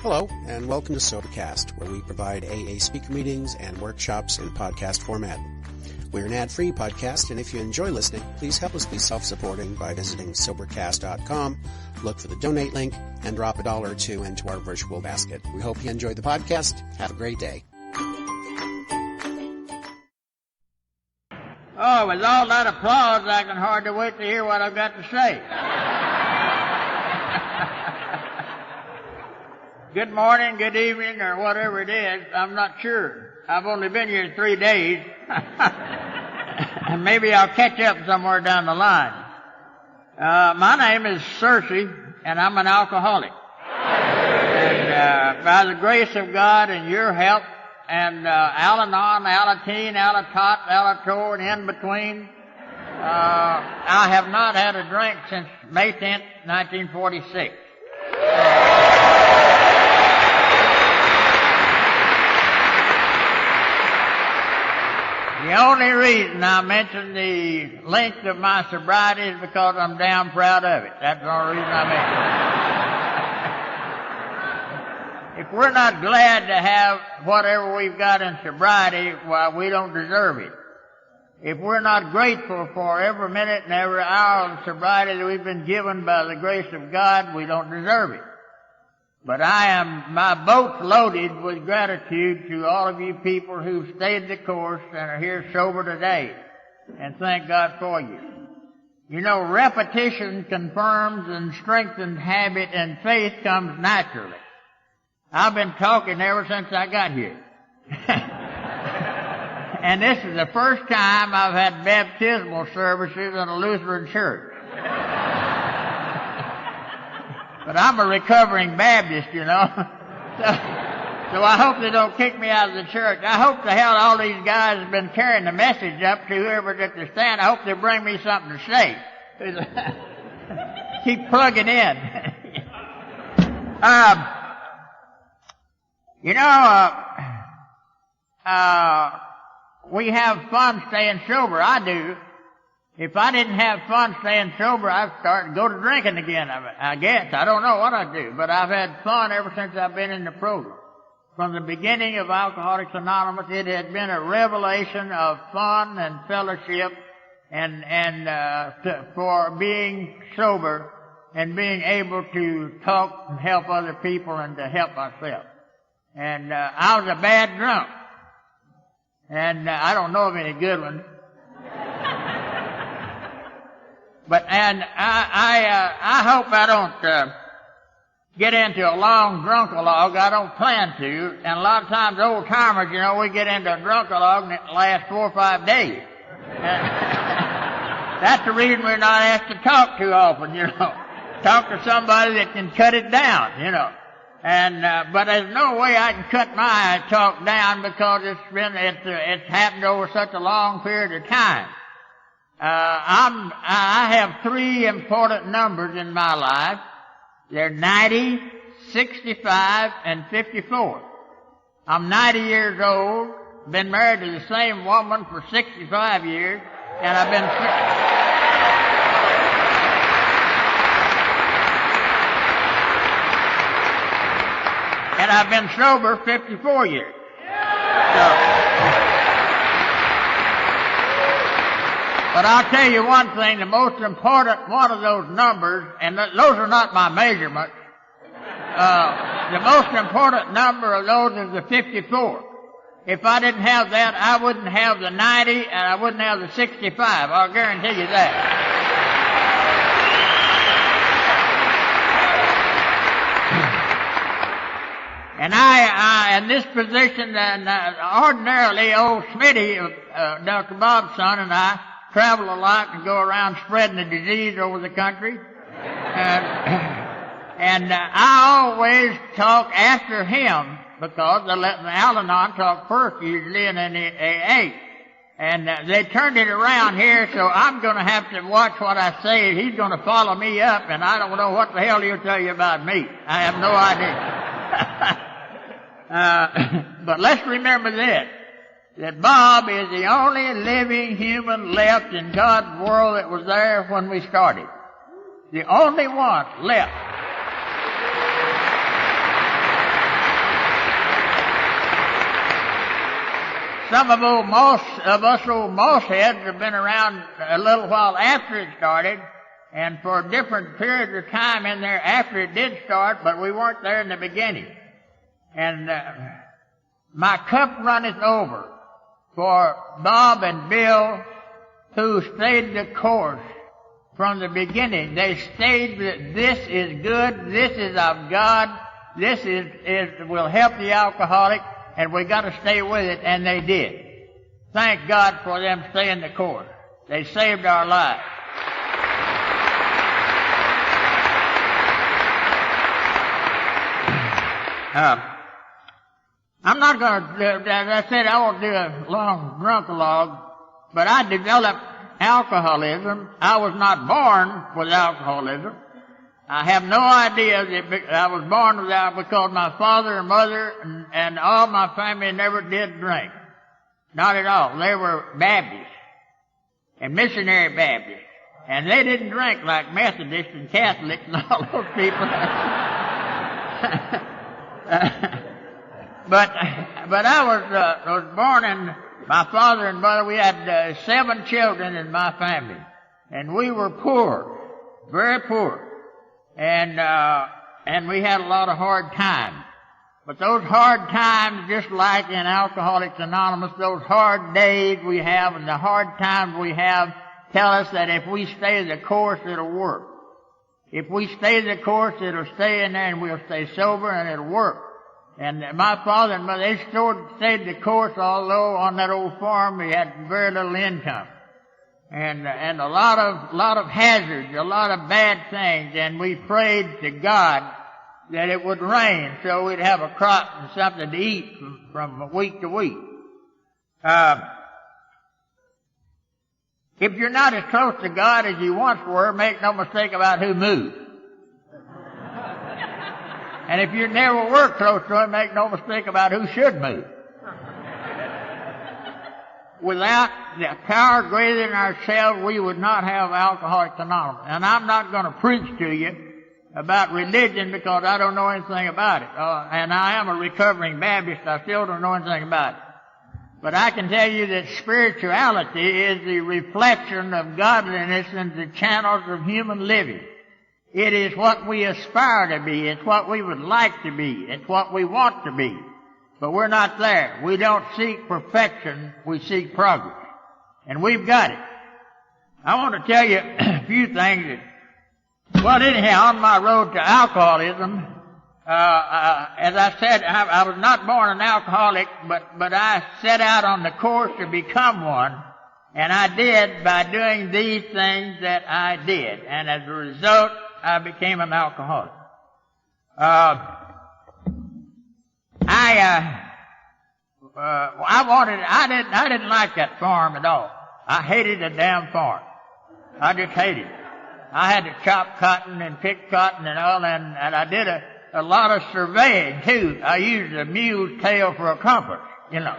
Hello, and welcome to Sobercast, where we provide AA speaker meetings and workshops in podcast format. We're an ad-free podcast, and if you enjoy listening, please help us be self-supporting by visiting Sobercast.com, look for the donate link, and drop $1 or $2 into our virtual basket. We hope you enjoy the podcast. Have a great day. Oh, with all that applause, I can hardly wait to hear what I've got to say. Good morning, good evening, or whatever it is, I'm not sure. I've only been here 3 days. And maybe I'll catch up somewhere down the line. My name is Searcy, and I'm an alcoholic. And by the grace of God and your help, and Al-Anon, Alateen, Alatot, Alator, and in between, I have not had a drink since May 10th, 1946. The only reason I mention the length of my sobriety is because I'm damn proud of it. That's the only reason I mention it. If we're not glad to have whatever we've got in sobriety, well, we don't deserve it. If we're not grateful for every minute and every hour of sobriety that we've been given by the grace of God, we don't deserve it. But my boat's loaded with gratitude to all of you people who've stayed the course and are here sober today. And thank God for you. You know, repetition confirms and strengthens habit, and faith comes naturally. I've been talking ever since I got here. And this is the first time I've had baptismal services in a Lutheran church. But I'm a recovering Baptist, you know. So I hope they don't kick me out of the church. I hope the hell all these guys have been carrying the message up to whoever's at the stand. I hope they bring me something to say. Keep plugging in. We have fun staying sober. I do. If I didn't have fun staying sober, I'd start to go to drinking again, I guess. I don't know what I'd do, but I've had fun ever since I've been in the program. From the beginning of Alcoholics Anonymous, it has been a revelation of fun and fellowship for being sober and being able to talk and help other people and to help myself. And I was a bad drunk. And I don't know of any good ones. But I hope I don't get into a long drunkalogue. I don't plan to. And a lot of times old timers, you know, we get into a drunkalogue and it lasts 4 or 5 days. That's the reason we're not asked to talk too often, you know. Talk to somebody that can cut it down, you know. And but there's no way I can cut my talk down because it's happened over such a long period of time. I have 3 important numbers in my life. They're 90, 65, and 54. I'm 90 years old, been married to the same woman for 65 years, and I've been sober 54 years. But I'll tell you one thing, the most important one of those numbers, and those are not my measurements, the most important number of those is the 54. If I didn't have that, I wouldn't have the 90 and I wouldn't have the 65. I'll guarantee you that. And I in this position, ordinarily old Smitty, Dr. Bob's son, and I travel a lot and go around spreading the disease over the country. And I always talk after him because they let the Al-Anon talk first usually and then the AA. And they turned it around here, so I'm going to have to watch what I say. He's going to follow me up, and I don't know what the hell he'll tell you about me. I have no idea. But let's remember this, that Bob is the only living human left in God's world that was there when we started. The only one left. some of us old moss heads have been around a little while after it started, and for different periods of time in there after it did start, but we weren't there in the beginning. And my cup runneth over for Bob and Bill, who stayed the course from the beginning. They stayed that this is good, this is of God, this will help the alcoholic, and we got to stay with it, and they did. Thank God for them staying the course. They saved our lives. I'm not going to, as I said, I won't do a long drunkalogue, but I developed alcoholism. I was not born with alcoholism. I have no idea that I was born with that because my father and mother and all my family never did drink. Not at all. They were Baptists and missionary Baptists. And they didn't drink like Methodists and Catholics and all those people. But I was born in my father and mother. We had 7 children in my family, and we were poor, very poor, and we had a lot of hard times. But those hard times, just like in Alcoholics Anonymous, those hard days we have and the hard times we have tell us that if we stay the course, it'll work. If we stay the course, it'll stay in there and we'll stay sober and it'll work. And my father and mother, they stayed the course, although on that old farm we had very little income. And a lot of hazards, a lot of bad things, and we prayed to God that it would rain so we'd have a crop and something to eat from week to week. If you're not as close to God as you once were, make no mistake about who moved. And if you never were close to Him, make no mistake about who should move. Without the power greater than ourselves, we would not have Alcoholics Anonymous. And I'm not going to preach to you about religion because I don't know anything about it. And I am a recovering Baptist. I still don't know anything about it. But I can tell you that spirituality is the reflection of godliness in the channels of human living. It is what we aspire to be. It's what we would like to be. It's what we want to be. But we're not there. We don't seek perfection. We seek progress. And we've got it. I want to tell you a few things well, anyhow, on my road to alcoholism, as I said, I was not born an alcoholic, but I set out on the course to become one, and I did by doing these things that I did. And as a result, I became an alcoholic. I didn't like that farm at all. I hated the damn farm. I just hated it. I had to chop cotton and pick cotton and all, and I did a lot of surveying too. I used a mule's tail for a compass, you know.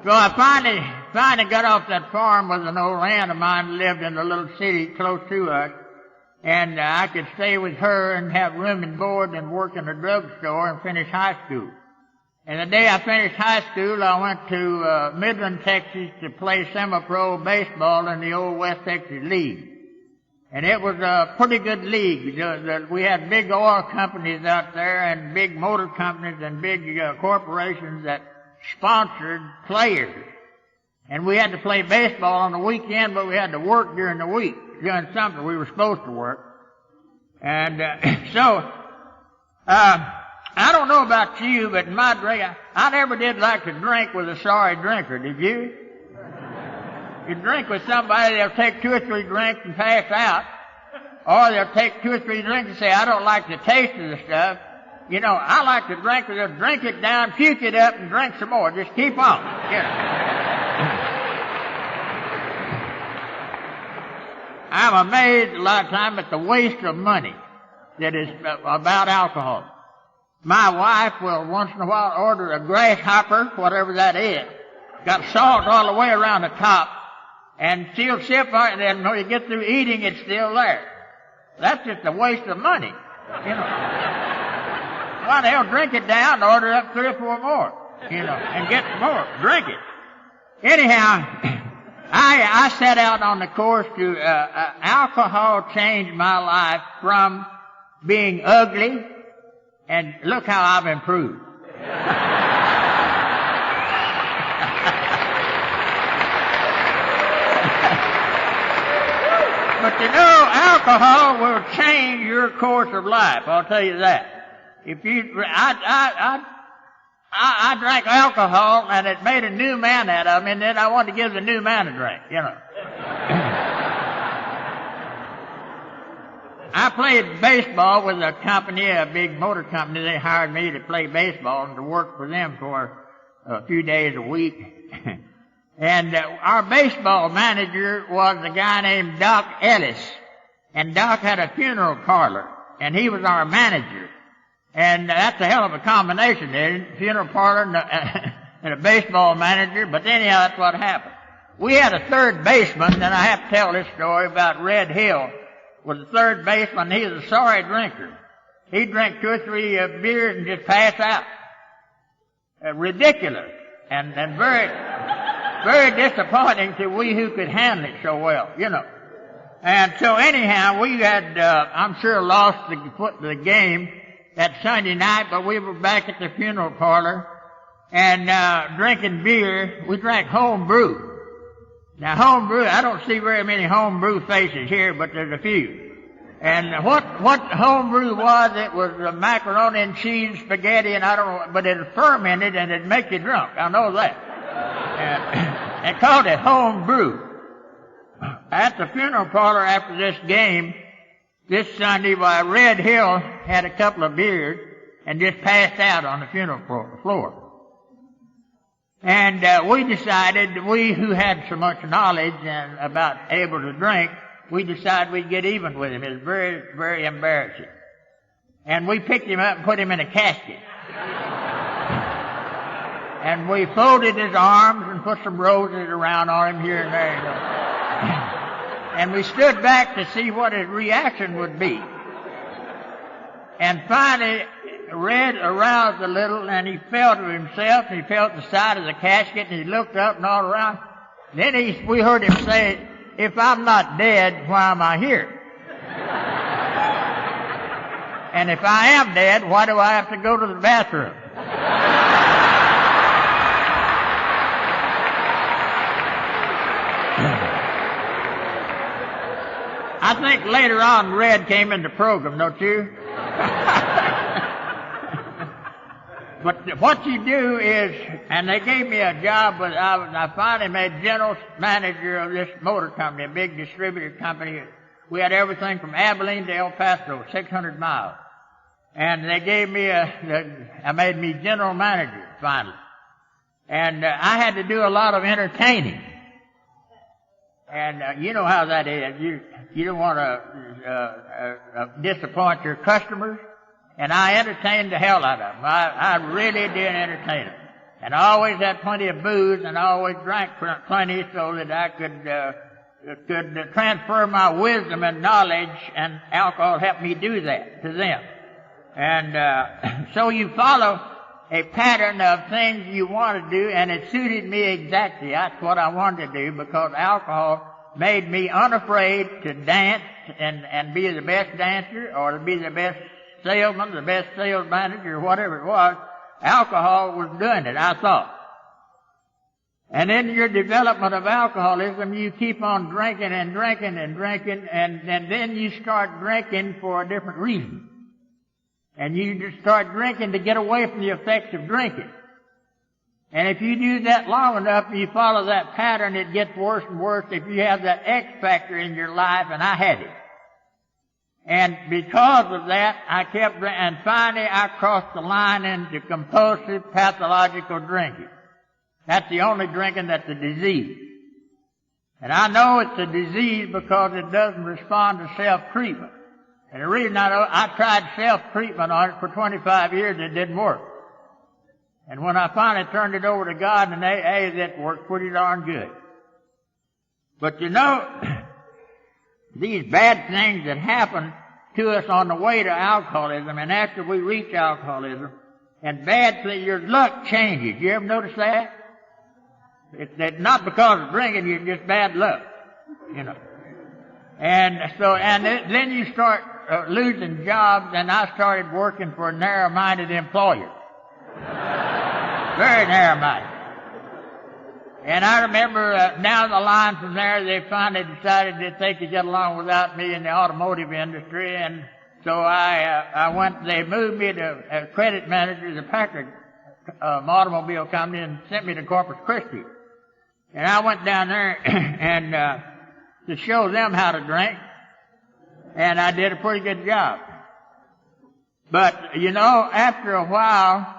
So I finally got off that farm with an old aunt of mine who lived in a little city close to us, and I could stay with her and have room and board and work in a drugstore and finish high school. And the day I finished high school, I went to Midland, Texas to play semi-pro baseball in the old West Texas League. And it was a pretty good league. We had big oil companies out there and big motor companies and big corporations that sponsored players. And we had to play baseball on the weekend, but we had to work during the week, doing something we were supposed to work. And I don't know about you, but in my drink, I never did like to drink with a sorry drinker, did you? You drink with somebody, they'll take 2 or 3 drinks and pass out. Or they'll take 2 or 3 drinks and say, I don't like the taste of the stuff. You know, I like to drink, they'll drink it down, puke it up, and drink some more. Just keep on. You know. I'm amazed a lot of time at the waste of money that is about alcohol. My wife will once in a while order a grasshopper, whatever that is. Got salt all the way around the top. And she'll sip on it, and then when you get through eating, it's still there. That's just a waste of money. You know. Well, they'll drink it down and order up 3 or 4 more. and get more, drink it. Anyhow, I set out on the course to, alcohol changed my life from being ugly, and look how I've improved. But alcohol will change your course of life. I'll tell you that. If you, I drank alcohol and it made a new man out of me, and then I wanted to give the new man a drink, I played baseball with a company, a big motor company. They hired me to play baseball and to work for them for a few days a week. And our baseball manager was a guy named Doc Ellis. And Doc had a funeral parlor, and he was our manager. And that's a hell of a combination there, funeral parlor and a baseball manager. But anyhow, that's what happened. We had a third baseman, and I have to tell this story about Red Hill. Was the third baseman. He was a sorry drinker. He'd drink 2 or 3 beers and just pass out. Ridiculous. And very disappointing to we who could handle it so well, And so anyhow, we had, I'm sure lost the game that Sunday night, but we were back at the funeral parlor and, drinking beer. We drank home brew. Now home brew, I don't see very many home brew faces here, but there's a few. And what home brew was, it was macaroni and cheese, spaghetti, and I don't know, but it fermented and it'd make you drunk. I know that. And they called it home brew. At the funeral parlor after this game, this Sunday, Red Hill had a couple of beers and just passed out on the funeral floor. And we decided, we who had so much knowledge and about able to drink, we decided we'd get even with him. It was very, very embarrassing. And we picked him up and put him in a casket. And we folded his arms and put some roses around on him here and there. And we stood back to see what his reaction would be. And finally, Red aroused a little, and he felt of himself, and he felt the side of the casket, and he looked up and all around. Then we heard him say, "If I'm not dead, why am I here? And if I am dead, why do I have to go to the bathroom?" I think later on Red came in the program, don't you? But what you do is, and they gave me a job, I finally made general manager of this motor company, a big distributor company. We had everything from Abilene to El Paso, 600 miles. And they gave me I made me general manager finally. And I had to do a lot of entertaining. And you know how that is. You don't want to disappoint your customers. And I entertained the hell out of them. I really did entertain them. And I always had plenty of booze, and I always drank plenty so that I could transfer my wisdom and knowledge, and alcohol helped me do that to them. And so you follow a pattern of things you want to do, and it suited me exactly. That's what I wanted to do, because alcohol made me unafraid to dance and be the best dancer, or to be the best salesman, the best sales manager, or whatever it was. Alcohol was doing it, I thought. And in your development of alcoholism, you keep on drinking and drinking and drinking, and then you start drinking for a different reason. And you just start drinking to get away from the effects of drinking. And if you do that long enough, you follow that pattern, it gets worse and worse if you have that X factor in your life, and I had it. And because of that, I kept drinking, and finally I crossed the line into compulsive pathological drinking. That's the only drinking that's a disease. And I know it's a disease because it doesn't respond to self-treatment. And the reason I tried self-treatment on it for 25 years, it didn't work. And when I finally turned it over to God and AA, that worked pretty darn good. But you know, these bad things that happen to us on the way to alcoholism, and after we reach alcoholism, And bad things, your luck changes. You ever notice that? It's not because of drinking, you're just bad luck, you know. And so, then you start losing jobs, and I started working for a narrow-minded employer. Very narrow-minded. And I remember down the line from there, they finally decided that they could get along without me in the automotive industry, and so I went. They moved me to credit manager of the Packard automobile company and sent me to Corpus Christi. And I went down there and to show them how to drink, and I did a pretty good job. But you know, after a while,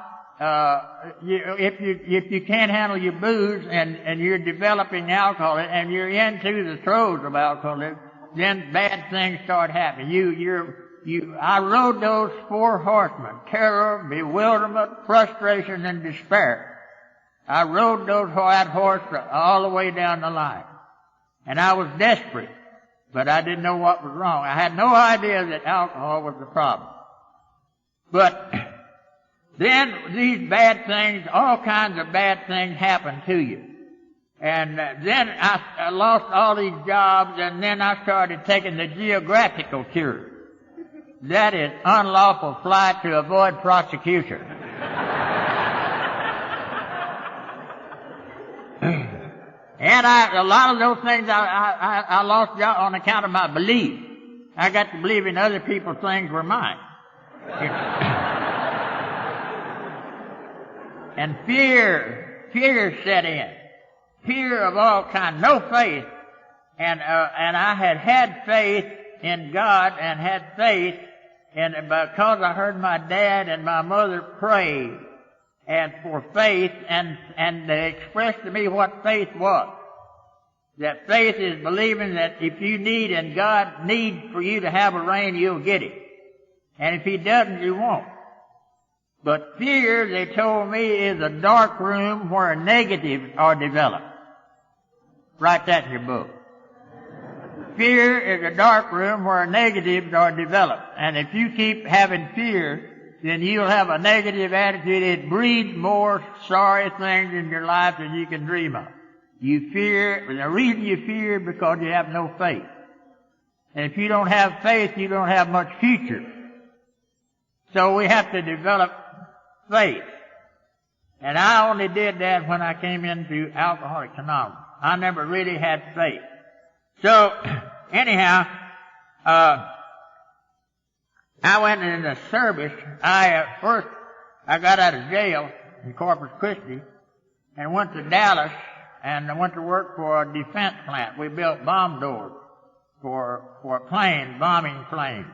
if you can't handle your booze and you're developing alcohol and you're into the throes of alcoholism, then bad things start happening. I rode those 4 horsemen: terror, bewilderment, frustration, and despair. I rode that horse all the way down the line. And I was desperate, but I didn't know what was wrong. I had no idea that alcohol was the problem. But then these bad things, all kinds of bad things happen to you. And then I lost all these jobs, and then I started taking the geographical cure. That is unlawful flight to avoid prosecution. And a lot of those things I lost on account of my belief. I got to believe in other people's things were mine. And fear set in. Fear of all kinds, no faith. And I had faith in God and had faith, and because I heard my dad and my mother pray and for faith, and they expressed to me what faith was. That faith is believing that if you need and God needs for you to have a rain, you'll get it. And if He doesn't, you won't. But fear, they told me, is a dark room where negatives are developed. Write that in your book. Fear is a dark room where negatives are developed. And if you keep having fear, then you'll have a negative attitude. It breeds more sorry things in your life than you can dream of. You fear, the reason you fear is because you have no faith. And if you don't have faith, you don't have much future. So we have to develop faith. And I only did that when I came into Alcoholics Anonymous. I never really had faith. So, anyhow, I went in the service. First, I got out of jail in Corpus Christi and went to Dallas, and I went to work for a defense plant. We built bomb doors for planes, bombing planes.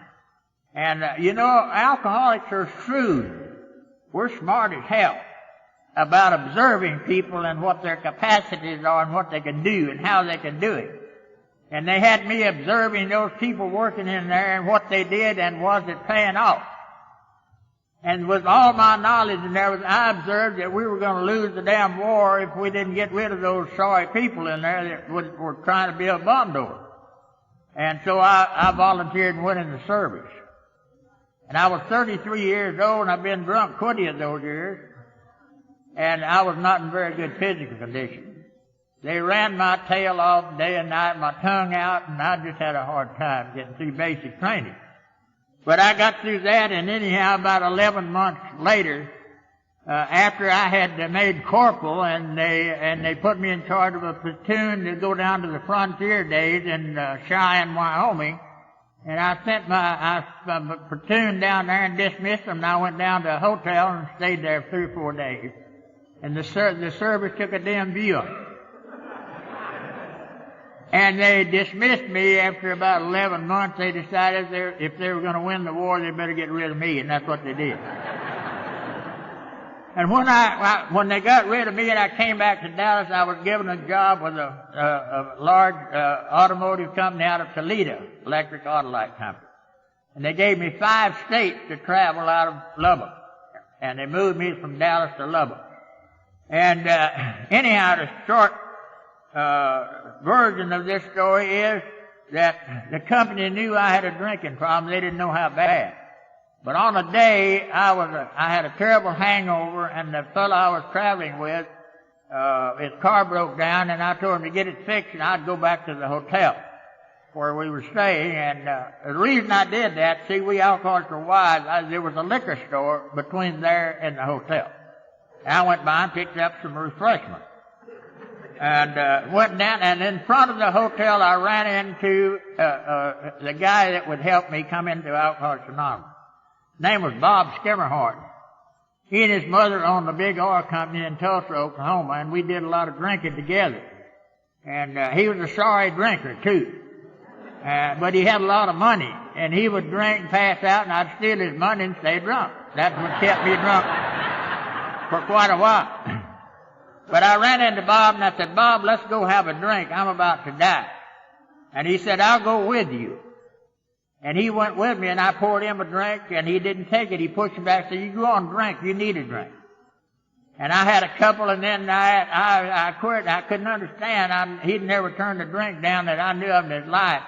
And, alcoholics are shrewd. We're smart as hell about observing people and what their capacities are and what they can do and how they can do it. And they had me observing those people working in there and what they did and was it paying off. And with all my knowledge in there, I observed that we were going to lose the damn war if we didn't get rid of those sorry people in there that were trying to build bomb doors. And so I volunteered and went in the service. And I was 33 years old, and I've been drunk 20 of those years. And I was not in very good physical condition. They ran my tail off day and night, my tongue out, and I just had a hard time getting through basic training. But I got through that, and anyhow, about 11 months later, after I had made corporal, and they put me in charge of a platoon to go down to the frontier days in Cheyenne, Wyoming, and I sent my platoon down there and dismissed them, and I went down to a hotel and stayed there 3 or 4 days. And the service took a damn view of it. And they dismissed me after about 11 months. They decided if they were going to win the war, they better get rid of me, and that's what they did. And when they got rid of me and I came back to Dallas, I was given a job with a large automotive company out of Toledo, Electric Autolite Company. And they gave me 5 states to travel out of Lubbock. And they moved me from Dallas to Lubbock. And anyhow, the short version of this story is that the company knew I had a drinking problem. They didn't know how bad. But on a day, I had a terrible hangover, and the fellow I was traveling with, his car broke down, and I told him to get it fixed, and I'd go back to the hotel where we were staying. And the reason I did that, see, we alcoholics were wise. There was a liquor store between there and the hotel. And I went by and picked up some refreshment. And went down, and in front of the hotel, I ran into the guy that would help me come into Alcoholics Anonymous. His name was Bob Skimmerhart. He and his mother owned a big oil company in Tulsa, Oklahoma, and we did a lot of drinking together. And he was a sorry drinker, too. But he had a lot of money, and he would drink and pass out, and I'd steal his money and stay drunk. That's what kept me drunk for quite a while. But I ran into Bob, and I said, Bob, let's go have a drink. I'm about to die. And he said, I'll go with you. And he went with me, and I poured him a drink, and he didn't take it. He pushed me back and said, you go on and drink. You need a drink. And I had a couple, and then I quit. I couldn't understand. He'd never turned a drink down that I knew of in his life.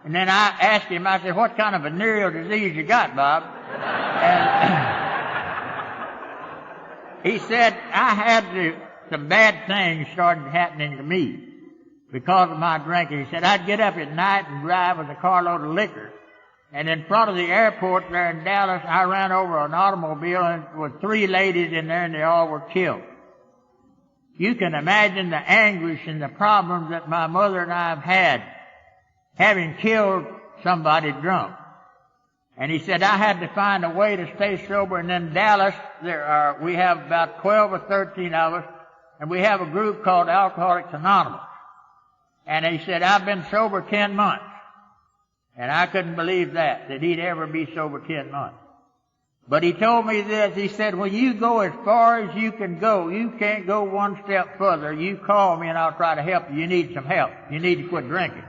And then I asked him, I said, what kind of venereal disease you got, Bob? And he said, I had some bad things started happening to me because of my drinking. He said, I'd get up at night and drive with a carload of liquor. And in front of the airport there in Dallas, I ran over an automobile and with 3 ladies in there, and they all were killed. You can imagine the anguish and the problems that my mother and I have had, having killed somebody drunk. And he said, I had to find a way to stay sober. And in Dallas, we have about 12 or 13 of us, and we have a group called Alcoholics Anonymous. And he said, I've been sober 10 months. And I couldn't believe that he'd ever be sober 10 months. But he told me this. He said, well, you go as far as you can go. You can't go one step further. You call me and I'll try to help you. You need some help. You need to quit drinking.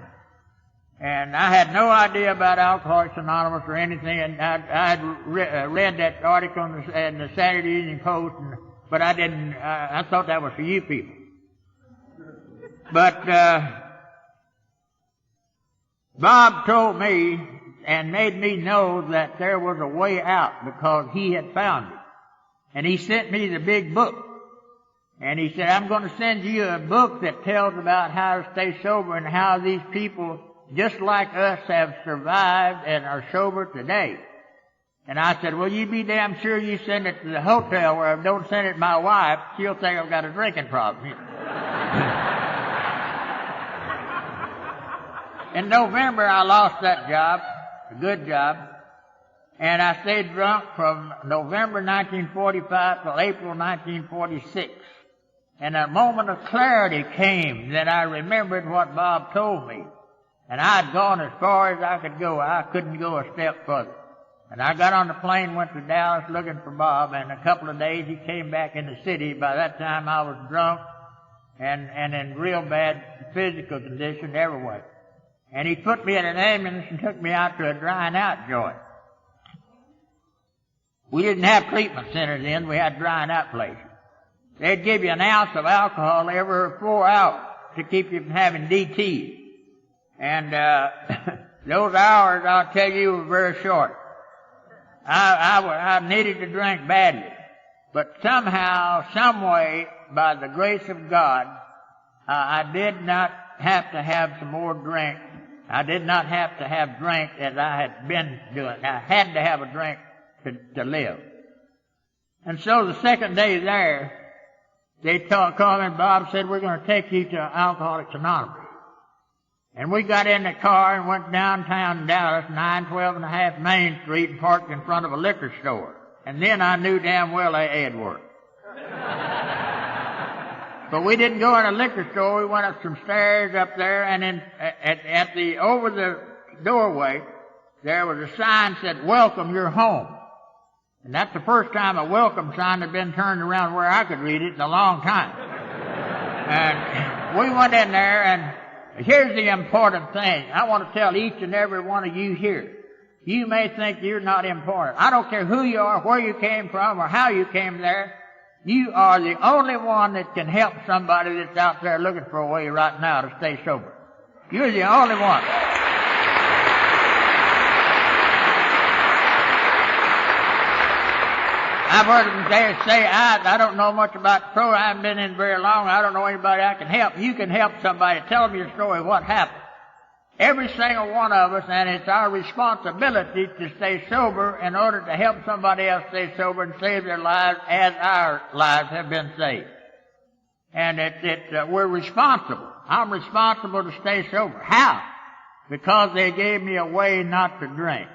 And I had no idea about Alcoholics Anonymous or anything. And I had read that article in the Saturday Evening Post, but I didn't. I thought that was for you people. But Bob told me and made me know that there was a way out because he had found it. And he sent me the big book. And he said, I'm going to send you a book that tells about how to stay sober and how these people just like us have survived and are sober today. And I said, well, you be damn sure you send it to the hotel where I don't send it to my wife. She'll think I've got a drinking problem. In November, I lost that job, a good job, and I stayed drunk from November 1945 till April 1946. And a moment of clarity came that I remembered what Bob told me. And I'd gone as far as I could go. I couldn't go a step further. And I got on the plane, went to Dallas looking for Bob, and a couple of days he came back in the city. By that time I was drunk and in real bad physical condition everywhere. And he put me in an ambulance and took me out to a drying out joint. We didn't have treatment centers then, we had drying out places. They'd give you an ounce of alcohol every 4 hours to keep you from having DT. And those hours, I'll tell you, were very short. I needed to drink badly. But somehow, some way, by the grace of God, I did not have to have some more drink. I did not have to have drink as I had been doing. I had to have a drink to live. And so the second day there, they called me and Bob said, we're going to take you to Alcoholics Anonymous. And we got in the car and went downtown Dallas, 912 and a half Main Street, and parked in front of a liquor store. And then I knew damn well AA had worked. But we didn't go in a liquor store. We went up some stairs up there, and then over the doorway, there was a sign that said, welcome, you're home. And that's the first time a welcome sign had been turned around where I could read it in a long time. And we went in there, and here's the important thing. I want to tell each and every one of you here. You may think you're not important. I don't care who you are, where you came from, or how you came there. You are the only one that can help somebody that's out there looking for a way right now to stay sober. You're the only one. I've heard them say, I don't know much about the program. I haven't been in very long. I don't know anybody I can help. You can help somebody. Tell them your story, what happened. Every single one of us, and it's our responsibility to stay sober in order to help somebody else stay sober and save their lives as our lives have been saved. And we're responsible. I'm responsible to stay sober. How? Because they gave me a way not to drink.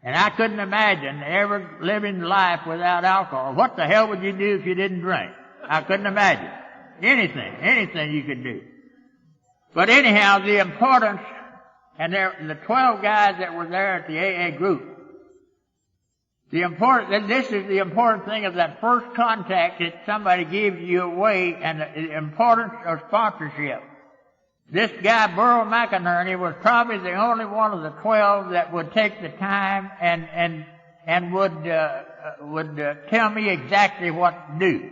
And I couldn't imagine ever living life without alcohol. What the hell would you do if you didn't drink? I couldn't imagine. Anything you could do. But anyhow, the importance, and the 12 guys that were there at the AA group, this is the important thing of that first contact that somebody gives you away, and the importance of sponsorship. This guy, Burl McInerney, was probably the only one of the 12 that would take the time and would tell me exactly what to do.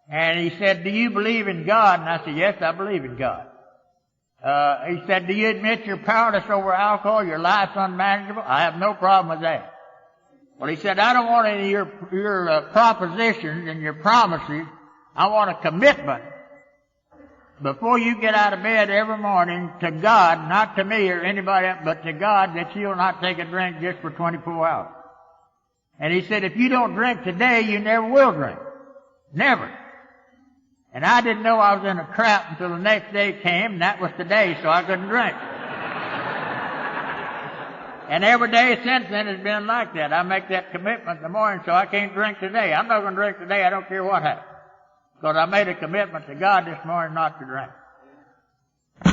And he said, "Do you believe in God?" And I said, "Yes, I believe in God." He said, "Do you admit you're powerless over alcohol? Your life's unmanageable?" "I have no problem with that." Well, he said, "I don't want any of your propositions and your promises. I want a commitment before you get out of bed every morning to God, not to me or anybody else, but to God, that you'll not take a drink just for 24 hours. And he said, if you don't drink today, you never will drink. Never. And I didn't know I was in a trap until the next day came, and that was today, so I couldn't drink. And every day since then has been like that. I make that commitment in the morning, so I can't drink today. I'm not going to drink today. I don't care what happens. Because I made a commitment to God this morning not to drink.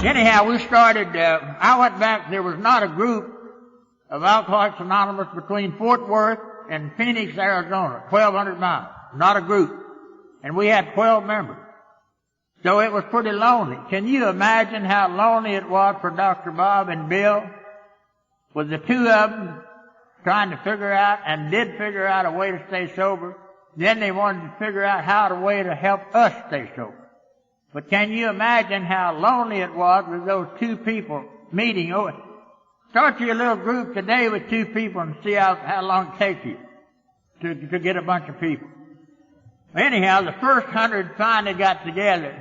Anyhow, we started, I went back, there was not a group of Alcoholics Anonymous between Fort Worth and Phoenix, Arizona, 1,200 miles. Not a group. And we had 12 members. So it was pretty lonely. Can you imagine how lonely it was for Dr. Bob and Bill, with the two of them trying to figure out, and did figure out a way to stay sober? Then they wanted to figure out how to way to help us stay sober. But can you imagine how lonely it was with those two people meeting? Start your little group today with two people and see how long it takes you to get a bunch of people. Anyhow, the first 100 finally got together.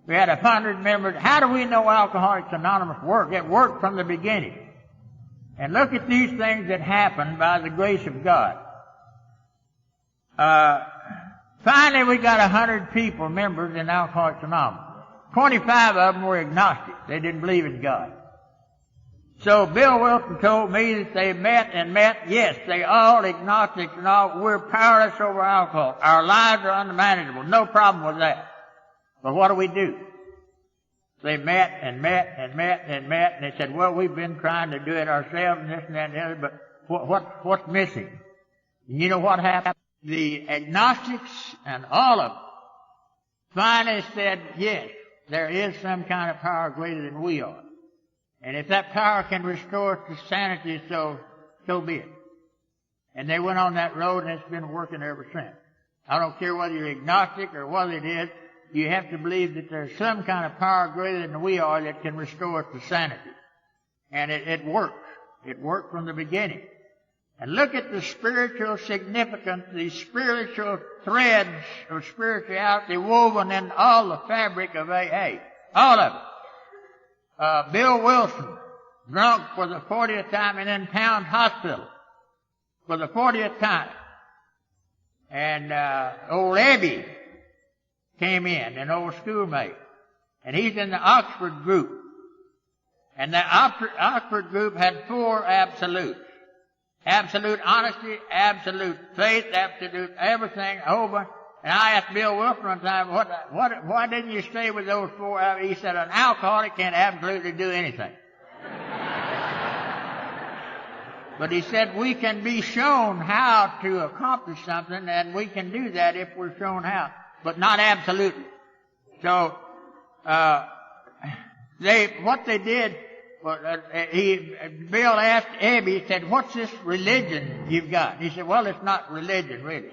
We had 100 members. How do we know Alcoholics Anonymous worked? It worked from the beginning. And look at these things that happened by the grace of God. Finally we got 100 people, members in Alcoholics Anonymous. 25 of them were agnostic. They didn't believe in God. So Bill Wilson told me that they met. Yes, they all agnostics and all. We're powerless over alcohol. Our lives are unmanageable. No problem with that. But what do? They met, and they said, well, we've been trying to do it ourselves and this and that and the other, but what's missing? And you know what happened? The agnostics and all of them finally said, yes, there is some kind of power greater than we are. And if that power can restore us to sanity, so be it. And they went on that road, and it's been working ever since. I don't care whether you're agnostic or what it is, you have to believe that there's some kind of power greater than we are that can restore us to sanity. And it works. It worked from the beginning. And look at the spiritual significance, the spiritual threads of spirituality woven in all the fabric of AA. All of it. Bill Wilson, drunk for the 40th time and in town hospital for the 40th time. And old Ebby came in, an old schoolmate. And he's in the Oxford group. And the Oxford group had 4 absolutes. Absolute honesty, absolute faith, absolute everything over. And I asked Bill Wilson one time, why didn't you stay with those 4? He said, an alcoholic can't absolutely do anything. But he said, we can be shown how to accomplish something, and we can do that if we're shown how, but not absolutely. So, what they did, Bill asked Abby, he said, what's this religion you've got? He said, well, it's not religion, really.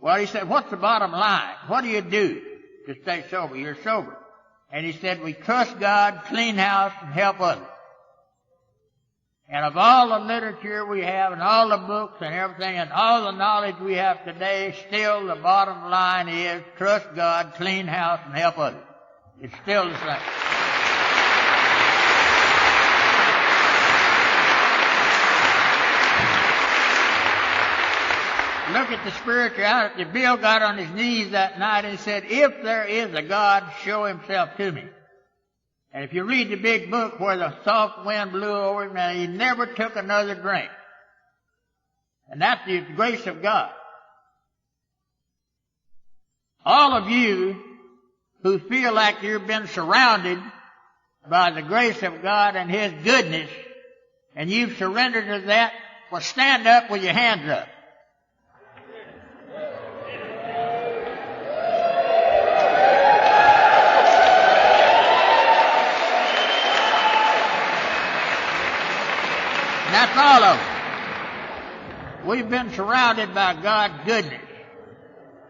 Well, he said, what's the bottom line? What do you do to stay sober? You're sober. And he said, we trust God, clean house, and help others. And of all the literature we have and all the books and everything and all the knowledge we have today, still the bottom line is trust God, clean house, and help others. It's still the same. Look at the spirituality. Bill got on his knees that night and said, if there is a God, show himself to me. And if you read the big book where the soft wind blew over him, and he never took another drink. And that's the grace of God. All of you who feel like you've been surrounded by the grace of God and His goodness, and you've surrendered to that, well, stand up with your hands up. That's all of it. We've been surrounded by God's goodness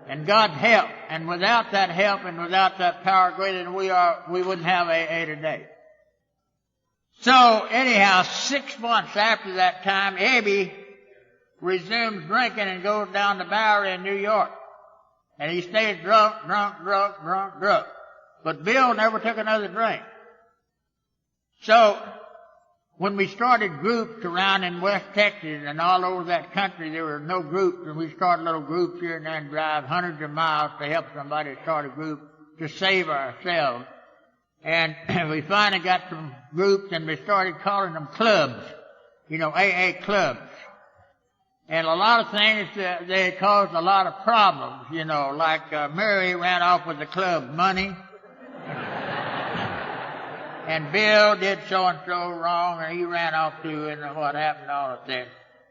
and God's help. And without that help and without that power greater than we are, we wouldn't have AA today. So anyhow, 6 months after that time, Abby resumes drinking and goes down the Bowery in New York. And he stays drunk. But Bill never took another drink. So when we started groups around in West Texas and all over that country, there were no groups, and we started little groups here and there and drive hundreds of miles to help somebody start a group to save ourselves. And we finally got some groups, and we started calling them clubs, AA clubs. And a lot of things, they caused a lot of problems, like Mary ran off with the club money. And Bill did so-and-so wrong, and he ran off too, and what happened, all of that.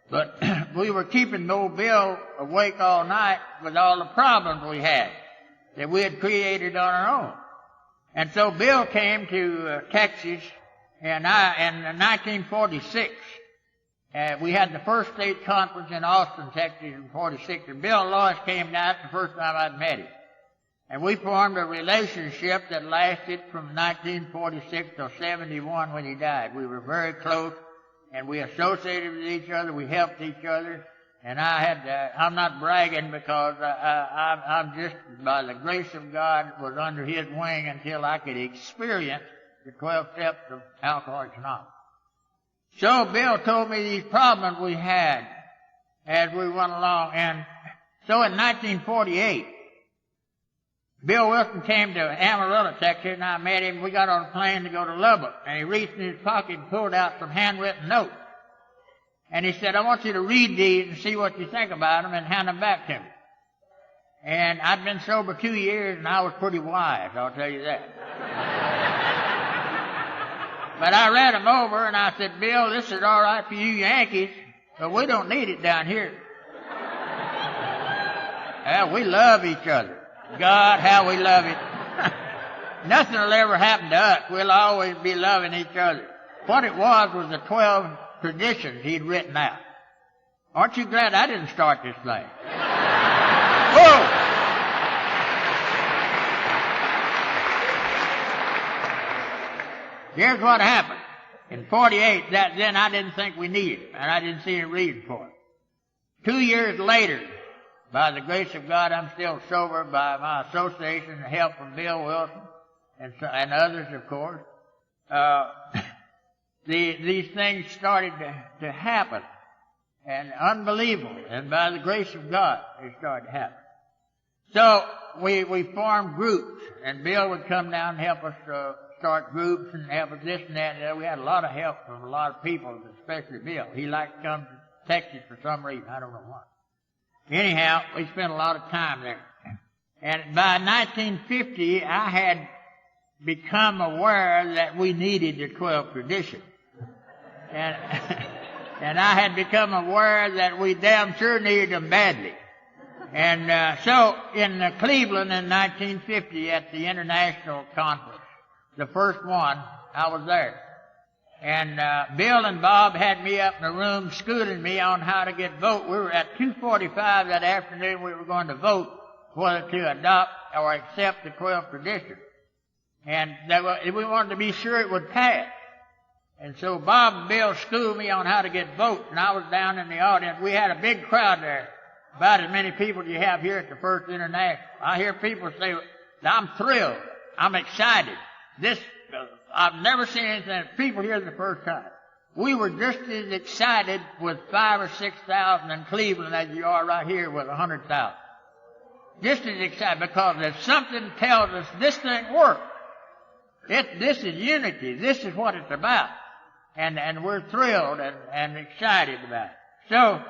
But we were keeping old Bill awake all night with all the problems we had that we had created on our own. And so Bill came to Texas, and in 1946, we had the first state conference in Austin, Texas in 46, and Bill and Lois came down the first time I'd met him. And we formed a relationship that lasted from 1946 till 71 when he died. We were very close, and we associated with each other. We helped each other. And I'm not bragging because I'm just, by the grace of God, was under his wing until I could experience the 12 steps of Alcoholics Anonymous. So Bill told me these problems we had as we went along. And so in 1948, Bill Wilson came to Amarillo, Texas, and I met him. We got on a plane to go to Lubbock, and he reached in his pocket and pulled out some handwritten notes. And he said, I want you to read these and see what you think about them and hand them back to me. And I'd been sober 2 years, and I was pretty wise, I'll tell you that. But I read them over, and I said, Bill, this is all right for you Yankees, but we don't need it down here. Well, we love each other. God, how we love it. Nothing will ever happen to us. We'll always be loving each other. What it was the 12 traditions he'd written out. Aren't you glad I didn't start this thing? Whoa! Here's what happened. In 48, then I didn't think we needed it, and I didn't see any reason for it. 2 years later, by the grace of God, I'm still sober by my association and help from Bill Wilson and others, of course. These things started to happen, and unbelievable. And by the grace of God, they started to happen. So we formed groups, and Bill would come down and help us start groups and help us this and that. And we had a lot of help from a lot of people, especially Bill. He liked to come to Texas for some reason. I don't know why. Anyhow, we spent a lot of time there. And by 1950, I had become aware that we needed the 12 traditions. And I had become aware that we damn sure needed them badly. And so in Cleveland in 1950 at the International Conference, the first one, I was there. And Bill and Bob had me up in the room schooling me on how to get vote. We were at 2:45 that afternoon. We were going to vote whether to adopt or accept the 12 traditions. And we wanted to be sure it would pass. And so Bob and Bill schooled me on how to get votes, and I was down in the audience. We had a big crowd there, about as many people as you have here at the First International. I hear people say, I'm thrilled. I'm excited. I've never seen anything. People here the first time. We were just as excited with 5,000 or 6,000 in Cleveland as you are right here with 100,000. Just as excited, because if something tells us this thing works, this is unity. This is what it's about. And we're thrilled and excited about it. So,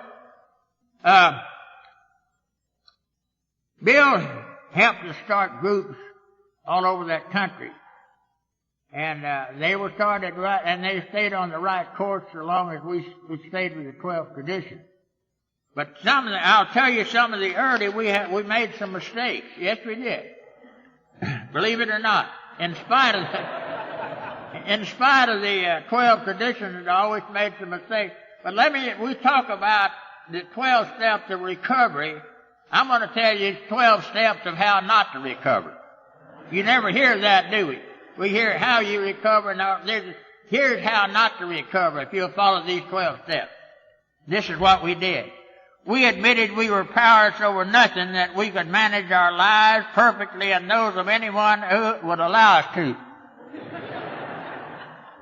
Bill helped us start groups all over that country. And they were started right, and they stayed on the right course so long as we stayed with the 12 tradition. But I'll tell you some of the early, we made some mistakes. Yes, we did. Believe it or not. In spite of the 12 traditions, I always made some mistakes. But we talk about the 12 steps of recovery. I'm going to tell you 12 steps of how not to recover. You never hear that, do we? We hear how you recover. Now, here's how not to recover if you'll follow these 12 steps. This is what we did. We admitted we were powerless over nothing, that we could manage our lives perfectly and those of anyone who would allow us to.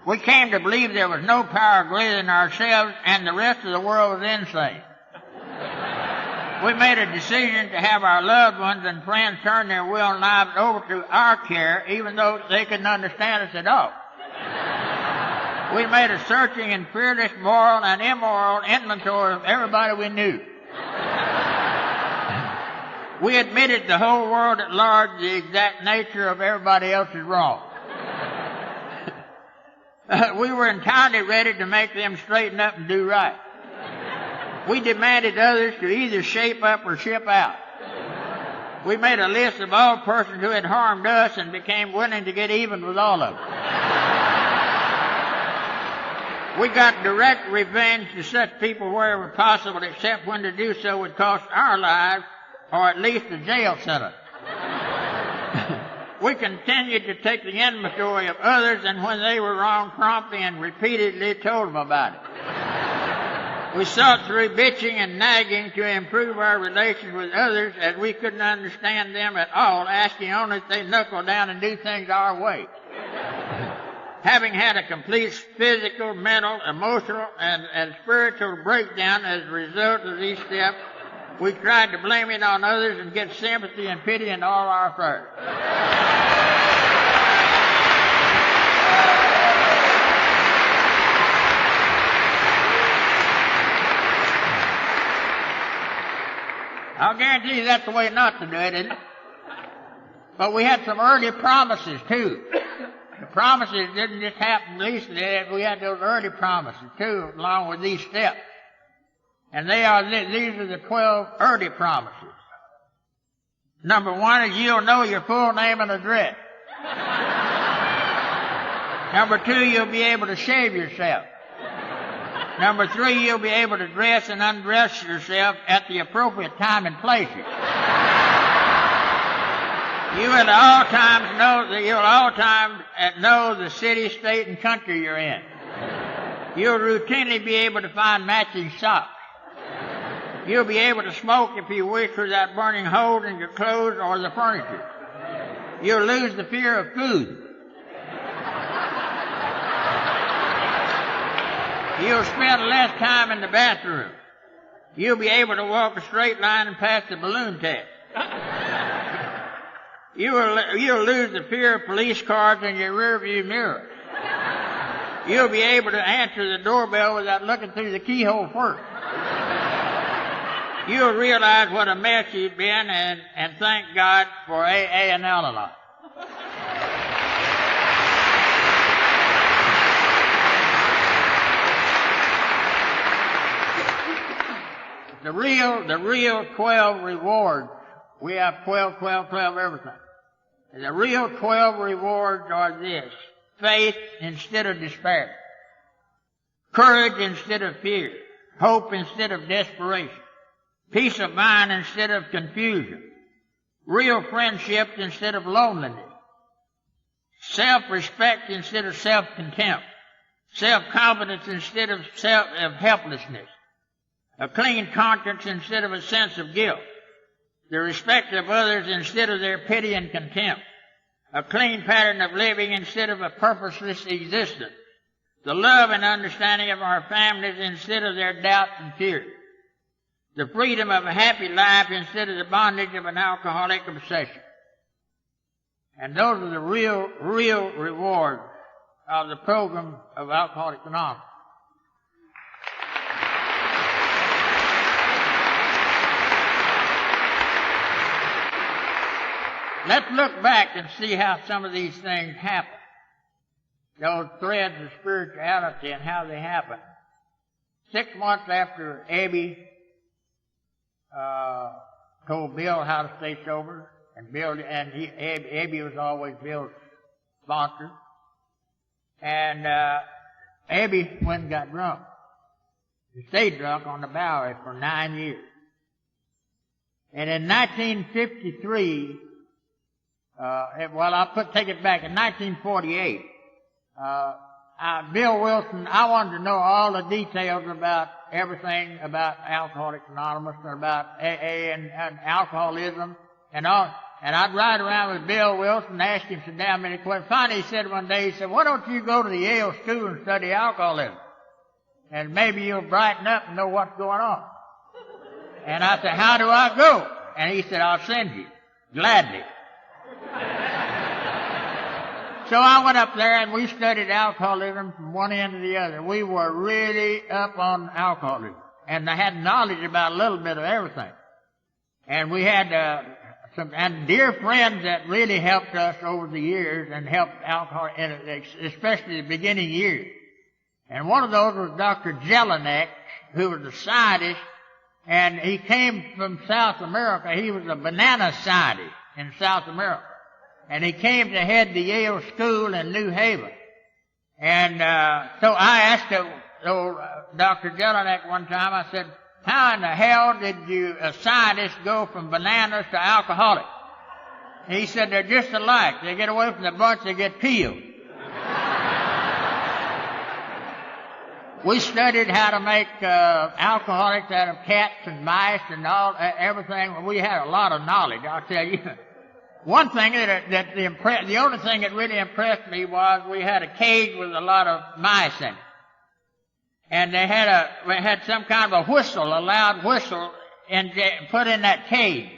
We came to believe there was no power greater than ourselves and the rest of the world was insane. We made a decision to have our loved ones and friends turn their will and lives over to our care, even though they couldn't understand us at all. We made a searching and fearless moral and immoral inventory of everybody we knew. We admitted the whole world at large the exact nature of everybody else's wrong. We were entirely ready to make them straighten up and do right. We demanded others to either shape up or ship out. We made a list of all persons who had harmed us and became willing to get even with all of them. We got direct revenge to such people wherever possible, except when to do so would cost our lives or at least a jail sentence. We continued to take the inventory of others, and when they were wrong, promptly and repeatedly told them about it. We sought through bitching and nagging to improve our relations with others, as we couldn't understand them at all, asking only if they knuckle down and do things our way. Having had a complete physical, mental, emotional, and spiritual breakdown as a result of these steps, we tried to blame it on others and get sympathy and pity in all our affairs. I'll guarantee you that's the way not to do it, isn't it? But we had some early promises, too. The promises didn't just happen recently. We had those early promises, too, along with these steps. And these are the 12 early promises. Number 1 is you'll know your full name and address. Number 2, you'll be able to shave yourself. Number 3, you'll be able to dress and undress yourself at the appropriate time and places. You will at all times know the city, state, and country you're in. You'll routinely be able to find matching socks. You'll be able to smoke if you wish without burning holes in your clothes or the furniture. You'll lose the fear of food. You'll spend less time in the bathroom. You'll be able to walk a straight line and pass the balloon test. You'll lose the fear of police cars in your rearview mirror. You'll be able to answer the doorbell without looking through the keyhole first. You'll realize what a mess you've been and thank God for AA and Al-Anon. The real 12 rewards. We have 12 everything. The real 12 rewards are this: faith instead of despair, courage instead of fear, hope instead of desperation, peace of mind instead of confusion, real friendships instead of loneliness, self-respect instead of self-contempt, self-confidence instead of helplessness, a clean conscience instead of a sense of guilt, the respect of others instead of their pity and contempt, a clean pattern of living instead of a purposeless existence, the love and understanding of our families instead of their doubts and fears, the freedom of a happy life instead of the bondage of an alcoholic obsession. And those are the real rewards of the program of Alcoholics Anonymous. Let's look back and see how some of these things happen. Those threads of spirituality and how they happen. 6 months after Abby told Bill how to stay sober, and Abby was always Bill's sponsor, and Abby went and got drunk. He stayed drunk on the Bowery for 9 years. And in 1953, take it back. In 1948, Bill Wilson, I wanted to know all the details about everything about Alcoholics Anonymous and about AA and alcoholism and all. And I'd ride around with Bill Wilson and ask him some damn many questions. Finally, he said one day, he said, why don't you go to the Yale school and study alcoholism? And maybe you'll brighten up and know what's going on. And I said, how do I go? And he said, I'll send you. Gladly. So I went up there and we studied alcoholism from one end to the other. We were really up on alcoholism. And I had knowledge about a little bit of everything. And we had some dear friends that really helped us over the years and helped alcohol, especially the beginning years. And one of those was Dr. Jelinek, who was a scientist, and he came from South America. He was a banana scientist in South America. And he came to head the Yale School in New Haven. And so I asked Dr. Jelinek one time, I said, how in the hell did a scientist go from bananas to alcoholics? And he said, they're just alike. They get away from the bunch, they get peeled. We studied how to make alcoholics out of cats and mice and everything. We had a lot of knowledge, I'll tell you. One thing the only thing that really impressed me was we had a cage with a lot of mice in it. And we had some kind of a loud whistle, put in that cage.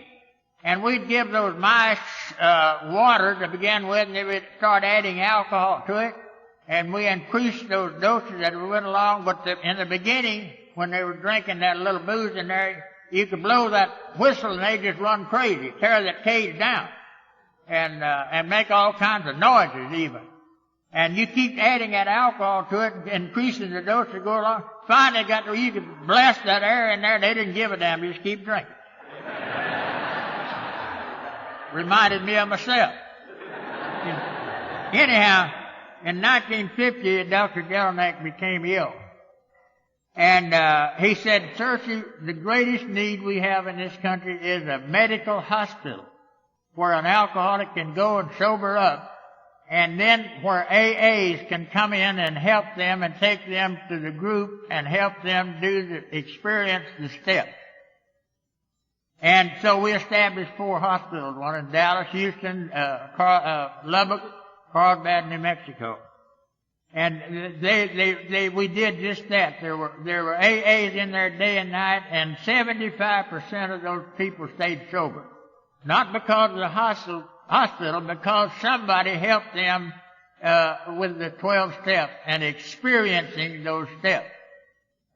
And we'd give those mice, water to begin with, and they would start adding alcohol to it. And we increased those doses as we went along, but in the beginning, when they were drinking that little booze in there, you could blow that whistle and they just run crazy, tear that cage down, and make all kinds of noises even. And you keep adding that alcohol to it, increasing the dose to go along. Finally got to where you could blast that air in there, they didn't give a damn, just keep drinking. Reminded me of myself. Anyhow, in 1950, Dr. Jelinek became ill. And he said, Searcy, the greatest need we have in this country is a medical hospital where an alcoholic can go and sober up, and then where AAs can come in and help them and take them to the group and help them experience the steps. And so we established 4 hospitals, one in Dallas, Houston, Lubbock, Carlsbad, New Mexico. And we did just that. There were AAs in there day and night, and 75% of those people stayed sober. Not because of the hospital, because somebody helped them with the 12 steps and experiencing those steps.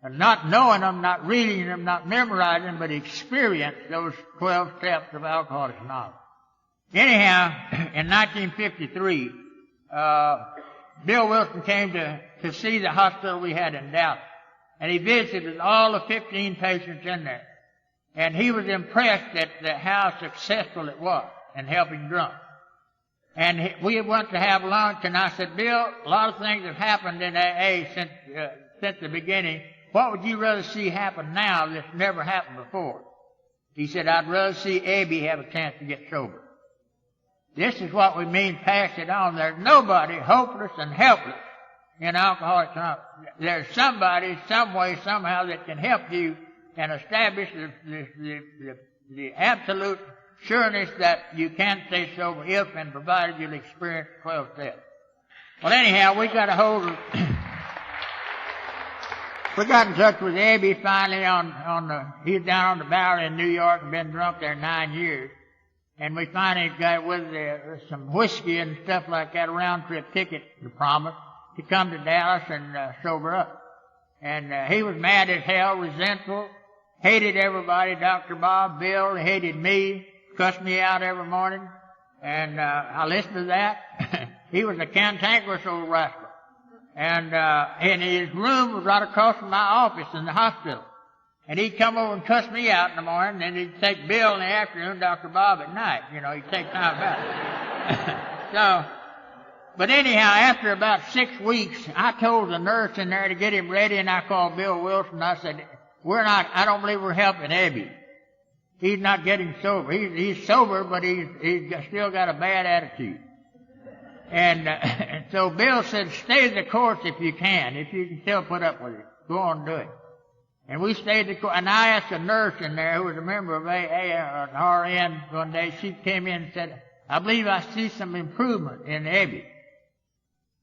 And not knowing them, not reading them, not memorizing them, but experience those 12 steps of Alcoholics Anonymous. Anyhow, in 1953, Bill Wilson came to see the hospital we had in Dallas. And he visited all the 15 patients in there. And he was impressed at how successful it was in helping drunks. And we went to have lunch, and I said, Bill, a lot of things have happened in AA since the beginning. What would you rather see happen now that's never happened before? He said, I'd rather see Abby have a chance to get sober. This is what we mean, pass it on. There's nobody hopeless and helpless in Alcoholics Anonymous. There's somebody, some way, somehow that can help you and establish the absolute sureness that you can stay sober if and provided you'll experience 12 steps. Well, anyhow, we got a hold of, we got in touch with Abby finally he's down on the Bowery in New York and been drunk there 9 years. And we finally got with some whiskey and stuff like that, a round trip ticket to promise to come to Dallas and sober up. And he was mad as hell, resentful, hated everybody, Dr. Bob, Bill, hated me, cussed me out every morning. And I listened to that. He was a cantankerous old rascal. And his room was right across from my office in the hospital. And he'd come over and cuss me out in the morning, and he'd take Bill in the afternoon, Dr. Bob at night. You know, he'd take time out. But anyhow, after about 6 weeks, I told the nurse in there to get him ready, and I called Bill Wilson. I said, I don't believe we're helping Abby. He's not getting sober. He's sober, but he's still got a bad attitude. And so Bill said, stay the course if you can still put up with it. Go on and do it. And we stayed the course. And I asked a nurse in there who was a member of AA, an RN one day. She came in and said, I believe I see some improvement in Abby.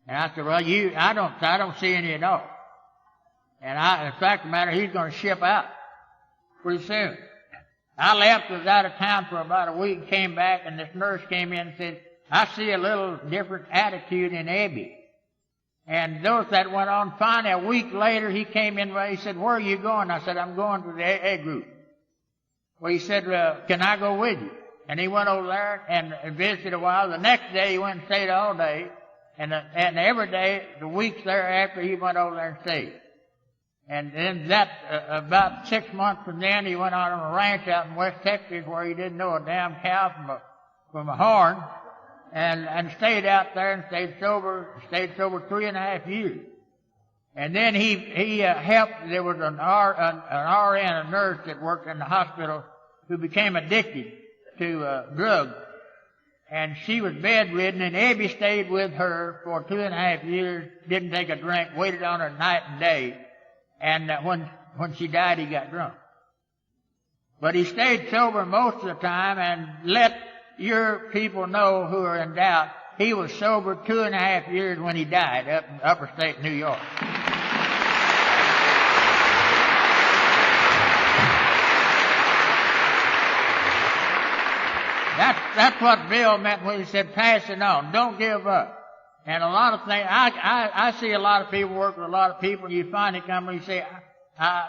And I said, well, I don't see any at all. And in fact, the matter, he's going to ship out pretty soon. I left, was out of town for about a week, came back, and this nurse came in and said, I see a little different attitude in Abby. And those that went on, finally, a week later, he came in, he said, where are you going? I said, I'm going to the AA group. Well, he said, can I go with you? And he went over there and visited a while. The next day, he went and stayed all day. And every day, the weeks thereafter, he went over there and stayed. And then about 6 months from then, he went out on a ranch out in West Texas where he didn't know a damn cow from a horn. And stayed out there and stayed sober 3.5 years. And then he helped, there was an RN, a nurse that worked in the hospital who became addicted to drugs. And she was bedridden, and Abby stayed with her for 2.5 years, didn't take a drink, waited on her night and day. And when she died, he got drunk. But he stayed sober most of the time and let your people know who are in doubt, he was sober 2.5 years when he died up in upper state New York. That's what Bill meant when he said, pass it on. Don't give up. And a lot of things, I see a lot of people work with a lot of people, and you finally come and you say,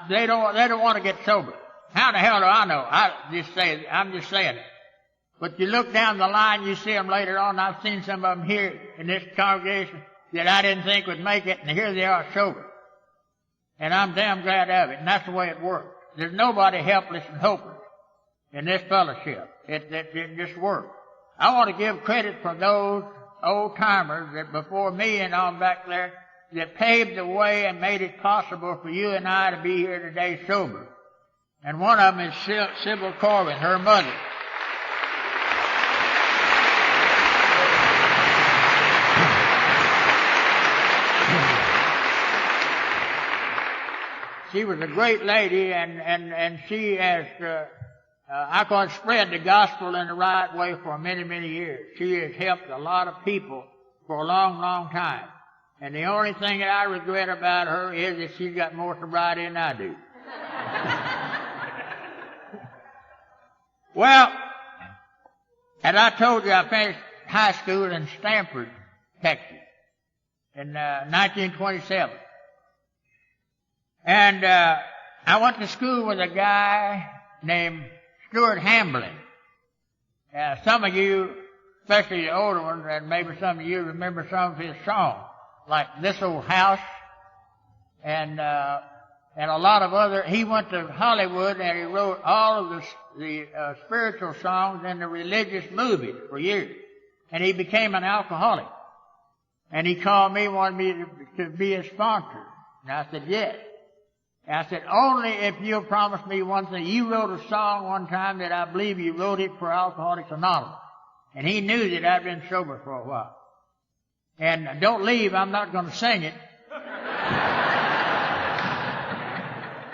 they don't want to get sober. How the hell do I know? I'm just saying it. But you look down the line, you see them later on. I've seen some of them here in this congregation that I didn't think would make it, and here they are sober. And I'm damn glad of it, and that's the way it works. There's nobody helpless and hopeless in this fellowship. It just works. I want to give credit for those old-timers that before me and on back there that paved the way and made it possible for you and I to be here today sober. And one of them is Sybil Corbin, her mother. She was a great lady, and she has, I can spread the gospel in the right way for many, many years. She has helped a lot of people for a long, long time. And the only thing that I regret about her is that she's got more sobriety than I do. Well, as I told you, I finished high school in Stamford, Texas, in 1927. And I went to school with a guy named Stuart Hambling. Some of you, especially the older ones, and maybe some of you remember some of his songs, like This Old House, and a lot of other. He went to Hollywood and he wrote all of the spiritual songs in the religious movies for years. And he became an alcoholic. And he called me, wanted me to be his sponsor. And I said, yes. And I said, only if you'll promise me one thing. You wrote a song one time that I believe you wrote it for Alcoholics Anonymous. And he knew that I'd been sober for a while. And don't leave, I'm not going to sing it,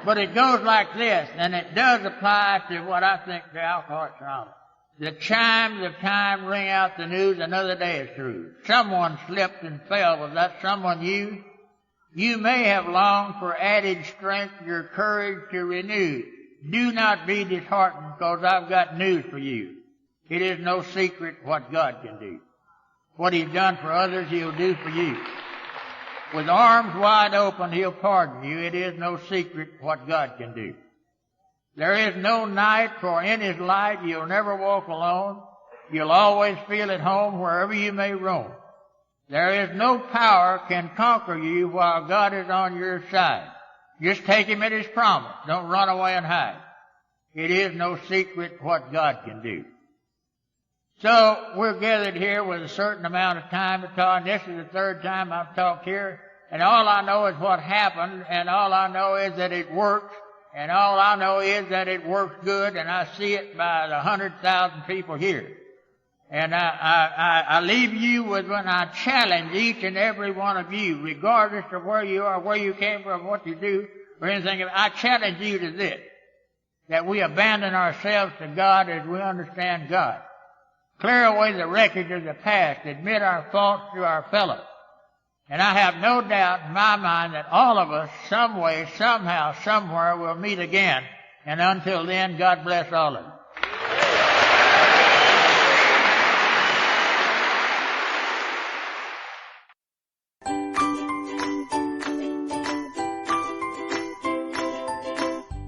But it goes like this, and it does apply to what I think to Alcoholics Anonymous. The chimes of time ring out the news, another day is through. Someone slipped and fell. Was that someone you? You may have longed for added strength, your courage to renew. Do not be disheartened, because I've got news for you. It is no secret what God can do. What He's done for others, He'll do for you. With arms wide open, He'll pardon you. It is no secret what God can do. There is no night, for in His light you'll never walk alone. You'll always feel at home wherever you may roam. There is no power can conquer you while God is on your side. Just take Him at His promise. Don't run away and hide. It is no secret what God can do. So we're gathered here with a certain amount of time to talk. This is the third time I've talked here. And all I know is what happened, and all I know is that it works, and all I know is that it works good, and I see it by the 100,000 people here. And I leave you with when I challenge each and every one of you, regardless of where you are, where you came from, what you do, or anything. I challenge you to this, that we abandon ourselves to God as we understand God. Clear away the wreckage of the past. Admit our faults to our fellows. And I have no doubt in my mind that all of us, some way, somehow, somewhere, will meet again. And until then, God bless all of you.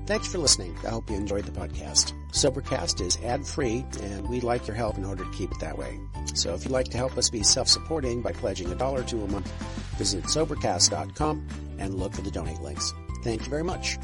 Thanks for listening. I hope you enjoyed the podcast. Sobercast is ad-free, and we'd like your help in order to keep it that way. So if you'd like to help us be self-supporting by pledging $1 or $2 a month, visit Sobercast.com and look for the donate links. Thank you very much.